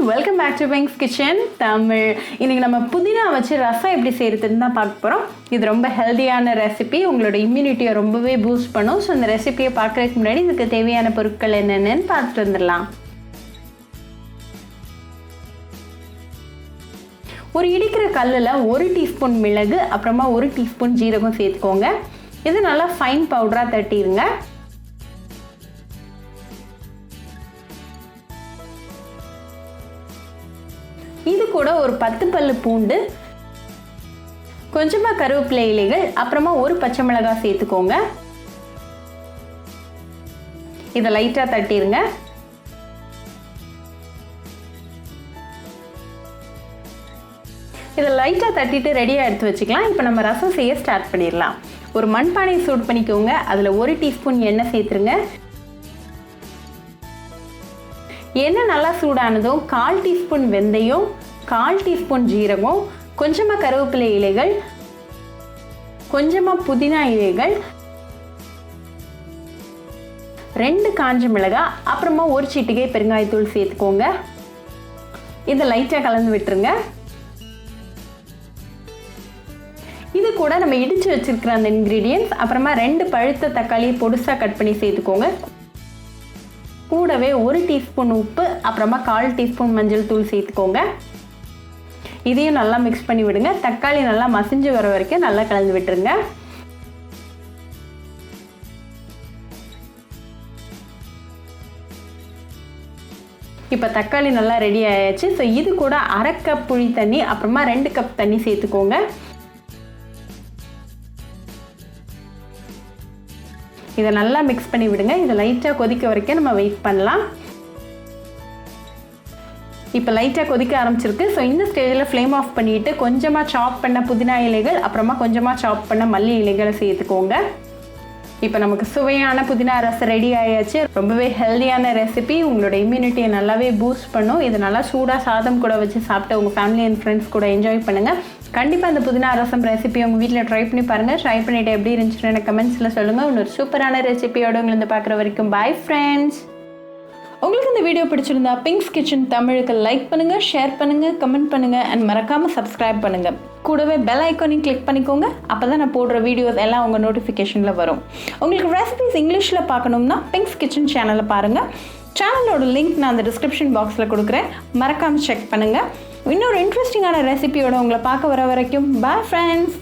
Welcome back to Pinks Kitchen Tamil. இன்றைக்கி நம்ம புதினா வச்சு ரசம் எப்படி செய்கிறதுன்னு தான் பார்க்க போகிறோம். இது ரொம்ப ஹெல்த்தியான ரெசிபி, உங்களோட இம்யூனிட்டியை ரொம்பவே பூஸ்ட் பண்ணும். ஸோ இந்த ரெசிபியை பார்க்குறதுக்கு முன்னாடி இதுக்கு தேவையான பொருட்கள் என்னென்னு பார்த்துட்டு வந்துடலாம். ஒரு இடிக்கிற கல்லில் 1 டீஸ்பூன் மிளகு, அப்புறமா 1 டீஸ்பூன் ஜீரகம் சேர்த்துக்கோங்க. இது நல்லா ஃபைன் பவுடராக தட்டிடுங்க. இது கூட ஒரு 10 பல்லு பூண்டு, கொஞ்சமாக கருவேப்பிலை இலைகள், அப்புறமா 1 பச்சை மிளகாய் சேர்த்துக்கோங்க. இதை லைட்டாக தட்டிடுங்க. இதை லைட்டாக தட்டிட்டு ரெடியாக எடுத்து வச்சுக்கலாம். இப்போ நம்ம ரசம் செய்ய ஸ்டார்ட் பண்ணிடலாம். ஒரு மண்பானை சூடு பண்ணிக்கோங்க. அதில் 1 டீஸ்பூன் எண்ணெய் சேர்த்துருங்க. எண்ணெய் நல்லா சூடானதும் 1/4 டீஸ்பூன் வெந்தயம், 1/4 டீஸ்பூன் ஜீரகம், கொஞ்சமாக கருவேப்பிலை இலைகள், கொஞ்சமாக புதினா இலைகள், 2 காஞ்ச மிளகாய், அப்புறமா 1 சிட்டிகை பெருங்காயத்தூள் சேர்த்துக்கோங்க. இதை லைட்டாக கலந்து விட்டுருங்க. இது கூட நம்ம இடித்து வச்சிருக்கிற அந்த இன்க்ரீடியன்ட்ஸ், அப்புறமா 2 பழுத்த தக்காளியை பொடுசாக கட் பண்ணி சேர்த்துக்கோங்க. கூடவே 1 டீஸ்பூன் உப்பு, அப்புறமா 1/4 டீஸ்பூன் மஞ்சள் தூள் சேர்த்துக்கோங்க. இதையும் நல்லா மிக்ஸ் பண்ணி விடுங்க. தக்காளி நல்லா மசிஞ்சு வர வரைக்கும் நல்லா கலந்து விட்டுருங்க. இப்போ தக்காளி நல்லா ரெடி ஆயாச்சு. ஸோ இது கூட 1/2 கப் புளி தண்ணி, அப்புறமா 2 கப் தண்ணி சேர்த்துக்கோங்க. இதை நல்லா மிக்ஸ் பண்ணி விடுங்க. இதை லைட்டாக கொதிக்க வரைக்கும் நம்ம வெயிட் பண்ணலாம். இப்போ லைட்டாக கொதிக்க ஆரம்பிச்சிருக்கு. ஸோ இந்த ஸ்டேஜில் ஃப்ளேம் ஆஃப் பண்ணிவிட்டு கொஞ்சமாக சாப் பண்ண புதினா இலைகள், அப்புறமா கொஞ்சமாக சாப் பண்ண மல்லி இலைகளை சேர்த்துக்கோங்க. இப்போ நமக்கு சுவையான புதினா ரசம் ரெடி ஆயாச்சு. ரொம்பவே ஹெல்தியான ரெசிபி, உங்களோட இம்யூனிட்டியை நல்லாவே பூஸ்ட் பண்ணும். இது நல்லா சூடாக சாதம் கூட வச்சு சாப்பிட்டு உங்கள் ஃபேமிலி அண்ட் ஃப்ரெண்ட்ஸ் கூட என்ஜாய் பண்ணுங்கள். கண்டிப்பாக இந்த புதினா ரசம் ரெசிபி உங்கள் வீட்டில் ட்ரை பண்ணி பாருங்கள். ட்ரை பண்ணிவிட்டு எப்படி இருந்துச்சுன்னு எனக்கு கமெண்ட்ஸில் சொல்லுங்கள். இன்னொரு சூப்பரான ரெசிபியோடு உங்களை வந்து பார்க்குற வரைக்கும் பாய் ஃப்ரெண்ட்ஸ். உங்களுக்கு இந்த வீடியோ பிடிச்சிருந்தா பிங்க்ஸ் கிச்சன் தமிழுக்கு லைக் பண்ணுங்கள், ஷேர் பண்ணுங்கள், கமெண்ட் பண்ணுங்கள் அண்ட் மறக்காமல் சப்ஸ்கிரைப் பண்ணுங்கள். கூடவே பெல் ஐக்கானையும் கிளிக் பண்ணிக்கோங்க. அப்போ தான் நான் போடுற வீடியோஸ் எல்லாம் உங்கள் நோட்டிஃபிகேஷனில் வரும். உங்களுக்கு ரெசிபிஸ் இங்கிலீஷில் பார்க்கணும்னா பிங்க்ஸ் கிச்சன் சேனலை பாருங்கள். சேனலோட லிங்க் நான் அந்த டிஸ்கிரிப்ஷன் பாக்ஸில் கொடுக்குறேன். மறக்காமல் செக் பண்ணுங்கள். இன்னொரு இன்ட்ரெஸ்டிங்கான ரெசிபியோட உங்களை பார்க்க வர வரைக்கும் பாய் ஃப்ரெண்ட்ஸ்.